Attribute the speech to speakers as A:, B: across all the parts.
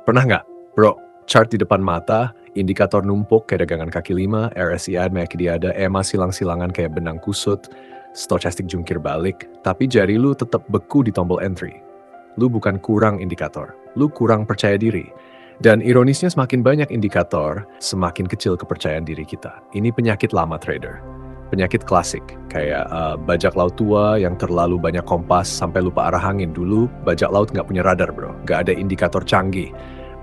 A: Pernah nggak, bro, chart di depan mata, indikator numpuk kayak dagangan kaki lima, RSI, MACD ada, EMA silang-silangan kayak benang kusut, stochastic jungkir balik, tapi jari lu tetap beku di tombol entry. Lu bukan kurang indikator, lu kurang percaya diri. Dan ironisnya semakin banyak indikator, semakin kecil kepercayaan diri kita. Ini penyakit lama trader. Penyakit klasik, kayak bajak laut tua yang terlalu banyak kompas sampai lupa arah angin. Dulu bajak laut nggak punya radar bro, nggak ada indikator canggih.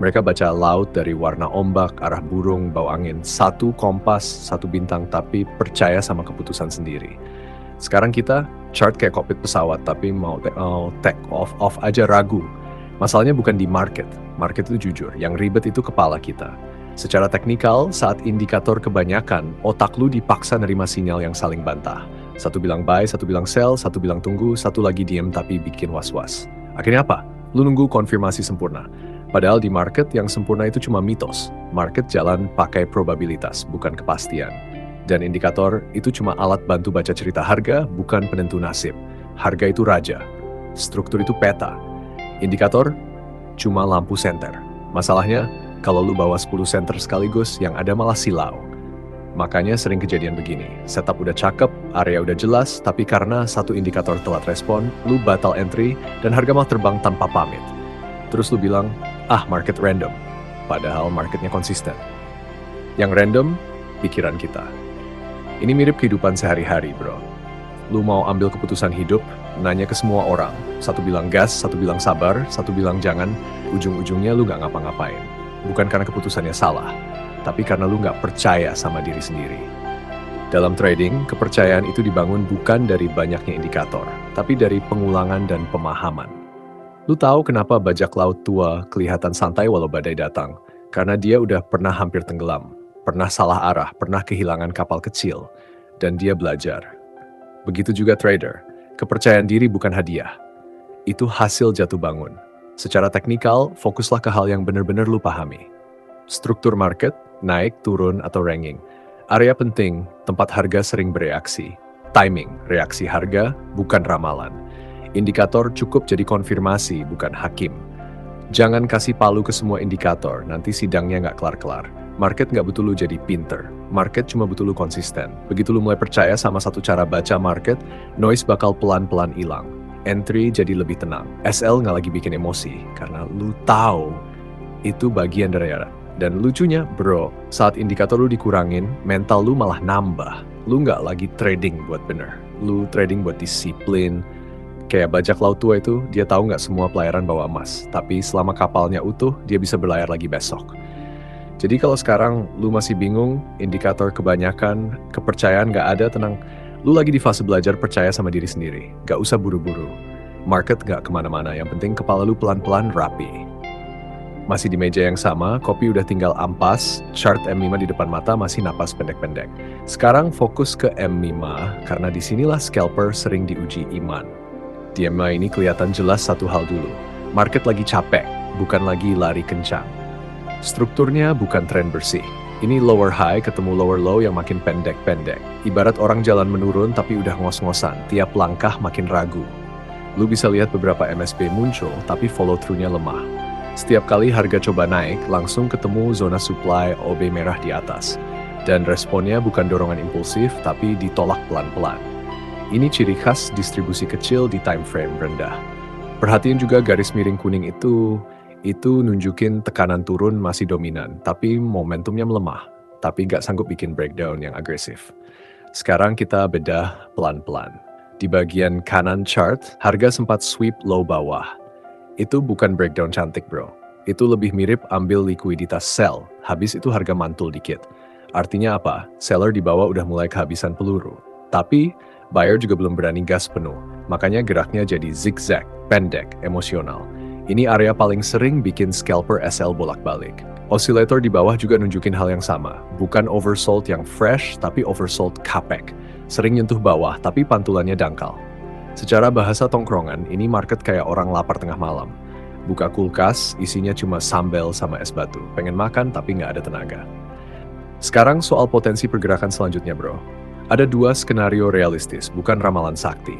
A: Mereka baca laut dari warna ombak, arah burung, bau angin. Satu kompas, satu bintang, tapi percaya sama keputusan sendiri. Sekarang kita chart kayak kokpit pesawat, tapi mau take off aja ragu. Masalahnya bukan di market itu jujur, yang ribet itu kepala kita. Secara teknikal, saat indikator kebanyakan, otak lu dipaksa nerima sinyal yang saling bantah. Satu bilang buy, satu bilang sell, satu bilang tunggu, satu lagi diem tapi bikin was-was. Akhirnya apa? Lu nunggu konfirmasi sempurna. Padahal di market yang sempurna itu cuma mitos. Market jalan pakai probabilitas, bukan kepastian. Dan indikator itu cuma alat bantu baca cerita harga, bukan penentu nasib. Harga itu raja. Struktur itu peta. Indikator cuma lampu senter. Masalahnya, kalau lu bawa 10 senter sekaligus, yang ada malah silau. Makanya sering kejadian begini. Setup udah cakep, area udah jelas, tapi karena satu indikator telat respon, lu batal entry, dan harga malah terbang tanpa pamit. Terus lu bilang, market random. Padahal marketnya konsisten. Yang random, pikiran kita. Ini mirip kehidupan sehari-hari, bro. Lu mau ambil keputusan hidup, nanya ke semua orang. Satu bilang gas, satu bilang sabar, satu bilang jangan. Ujung-ujungnya lu gak ngapa-ngapain. Bukan karena keputusannya salah, tapi karena lu gak percaya sama diri sendiri. Dalam trading, kepercayaan itu dibangun bukan dari banyaknya indikator, tapi dari pengulangan dan pemahaman. Lu tahu kenapa bajak laut tua kelihatan santai walau badai datang? Karena dia udah pernah hampir tenggelam, pernah salah arah, pernah kehilangan kapal kecil, dan dia belajar. Begitu juga trader, kepercayaan diri bukan hadiah. Itu hasil jatuh bangun. Secara teknikal, fokuslah ke hal yang benar-benar lu pahami. Struktur market, naik, turun, atau ranking. Area penting, tempat harga sering bereaksi. Timing, reaksi harga, bukan ramalan. Indikator cukup jadi konfirmasi, bukan hakim. Jangan kasih palu ke semua indikator, nanti sidangnya nggak kelar-kelar. Market nggak butuh lu jadi pinter. Market cuma butuh lu konsisten. Begitu lu mulai percaya sama satu cara baca market, noise bakal pelan-pelan hilang. Entry jadi lebih tenang. SL nggak lagi bikin emosi, karena lu tahu itu bagian dari arah. Dan lucunya, bro, saat indikator lu dikurangin, mental lu malah nambah. Lu nggak lagi trading buat bener. Lu trading buat disiplin. Kayak bajak laut tua itu, dia tahu nggak semua pelayaran bawa emas. Tapi selama kapalnya utuh, dia bisa berlayar lagi besok. Jadi kalau sekarang lu masih bingung, indikator kebanyakan, kepercayaan nggak ada, tenang. Lu lagi di fase belajar percaya sama diri sendiri. Gak usah buru-buru. Market gak kemana-mana, yang penting kepala lu pelan-pelan rapi. Masih di meja yang sama, kopi udah tinggal ampas, chart M5 di depan mata masih napas pendek-pendek. Sekarang fokus ke M5, karena disinilah scalper sering diuji iman. Di M5 ini kelihatan jelas satu hal dulu. Market lagi capek, bukan lagi lari kencang. Strukturnya bukan tren bersih. Ini lower high ketemu lower low yang makin pendek-pendek. Ibarat orang jalan menurun tapi udah ngos-ngosan, tiap langkah makin ragu. Lu bisa lihat beberapa MSB muncul tapi follow through-nya lemah. Setiap kali harga coba naik, langsung ketemu zona supply OB merah di atas. Dan responnya bukan dorongan impulsif tapi ditolak pelan-pelan. Ini ciri khas distribusi kecil di time frame rendah. Perhatiin juga garis miring kuning itu nunjukin tekanan turun masih dominan, tapi momentumnya melemah, tapi nggak sanggup bikin breakdown yang agresif. Sekarang kita bedah pelan-pelan. Di bagian kanan chart, harga sempat sweep low bawah. Itu bukan breakdown cantik bro. Itu lebih mirip ambil likuiditas sell, habis itu harga mantul dikit. Artinya apa? Seller di bawah udah mulai kehabisan peluru. Tapi, buyer juga belum berani gas penuh. Makanya geraknya jadi zigzag, pendek, emosional. Ini area paling sering bikin scalper SL bolak-balik. Oscillator di bawah juga nunjukin hal yang sama. Bukan oversold yang fresh, tapi oversold kapek. Sering nyentuh bawah, tapi pantulannya dangkal. Secara bahasa tongkrongan, ini market kayak orang lapar tengah malam. Buka kulkas, isinya cuma sambal sama es batu. Pengen makan, tapi nggak ada tenaga. Sekarang soal potensi pergerakan selanjutnya bro. Ada dua skenario realistis, bukan ramalan sakti.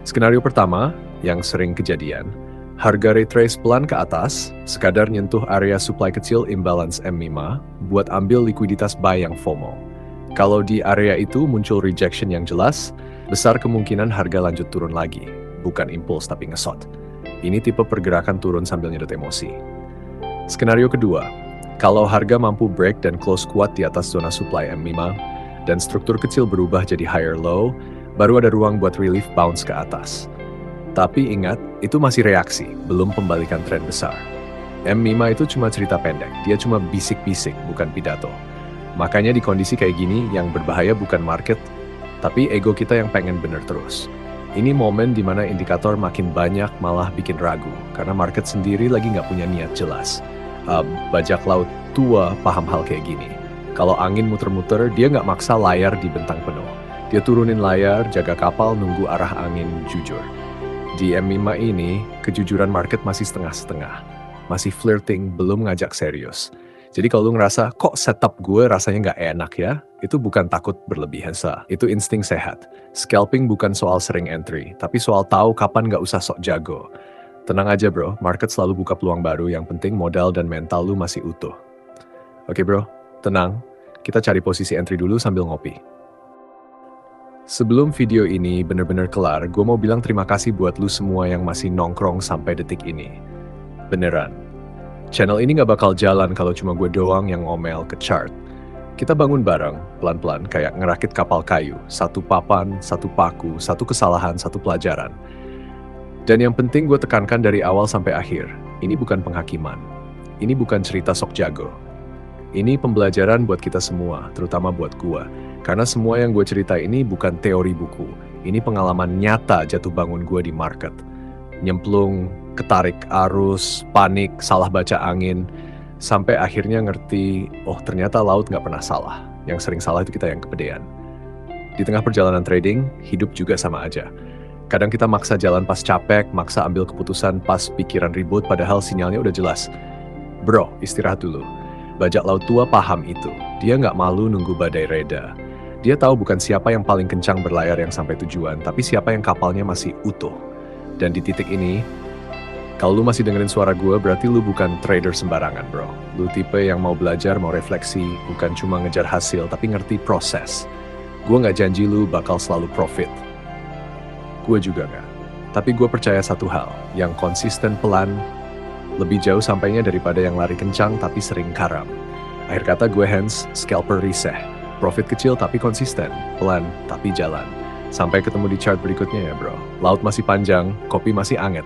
A: Skenario pertama, yang sering kejadian, Harga retrace pelan ke atas, sekadar nyentuh area supply kecil imbalance M5 buat ambil likuiditas buy yang FOMO. Kalau di area itu muncul rejection yang jelas, besar kemungkinan harga lanjut turun lagi, bukan impuls tapi ngesot. Ini tipe pergerakan turun sambil nyedot emosi. Skenario kedua, kalau harga mampu break dan close kuat di atas zona supply M5, dan struktur kecil berubah jadi higher low, baru ada ruang buat relief bounce ke atas. Tapi ingat, itu masih reaksi, belum pembalikan tren besar. M5 itu cuma cerita pendek, dia cuma bisik-bisik, bukan pidato. Makanya di kondisi kayak gini, yang berbahaya bukan market, tapi ego kita yang pengen bener terus. Ini momen dimana indikator makin banyak malah bikin ragu, karena market sendiri lagi nggak punya niat jelas. Bajak laut tua paham hal kayak gini. Kalau angin muter-muter, dia nggak maksa layar dibentang penuh. Dia turunin layar, jaga kapal, nunggu arah angin jujur. Di M5 ini, kejujuran market masih setengah-setengah. Masih flirting, belum ngajak serius. Jadi kalau lu ngerasa, kok setup gue rasanya nggak enak ya? Itu bukan takut berlebihan, itu insting sehat. Scalping bukan soal sering entry, tapi soal tahu kapan nggak usah sok jago. Tenang aja bro, market selalu buka peluang baru, yang penting modal dan mental lu masih utuh. Oke bro, tenang. Kita cari posisi entry dulu sambil ngopi. Sebelum video ini bener-bener kelar, gue mau bilang terima kasih buat lu semua yang masih nongkrong sampai detik ini. Beneran. Channel ini gak bakal jalan kalau cuma gue doang yang ngomel ke chart. Kita bangun bareng, pelan-pelan, kayak ngerakit kapal kayu. Satu papan, satu paku, satu kesalahan, satu pelajaran. Dan yang penting gue tekankan dari awal sampai akhir, ini bukan penghakiman. Ini bukan cerita sok jago. Ini pembelajaran buat kita semua, terutama buat gue. Karena semua yang gue cerita ini bukan teori buku. Ini pengalaman nyata jatuh bangun gue di market. Nyemplung, ketarik arus, panik, salah baca angin, sampai akhirnya ngerti, oh ternyata laut nggak pernah salah. Yang sering salah itu kita yang kepedean. Di tengah perjalanan trading, hidup juga sama aja. Kadang kita maksa jalan pas capek, maksa ambil keputusan pas pikiran ribut, padahal sinyalnya udah jelas. Bro, istirahat dulu. Bajak laut tua paham itu. Dia nggak malu nunggu badai reda. Dia tahu bukan siapa yang paling kencang berlayar yang sampai tujuan, tapi siapa yang kapalnya masih utuh. Dan di titik ini, kalau lu masih dengerin suara gue, berarti lu bukan trader sembarangan, bro. Lu tipe yang mau belajar, mau refleksi, bukan cuma ngejar hasil, tapi ngerti proses. Gue nggak janji lu bakal selalu profit. Gue juga nggak. Tapi gue percaya satu hal, yang konsisten pelan, lebih jauh sampainya daripada yang lari kencang tapi sering karam. Akhir kata gue hands, scalper riseh. Profit kecil tapi konsisten, pelan tapi jalan. Sampai ketemu di chart berikutnya ya bro. Laut masih panjang, kopi masih anget.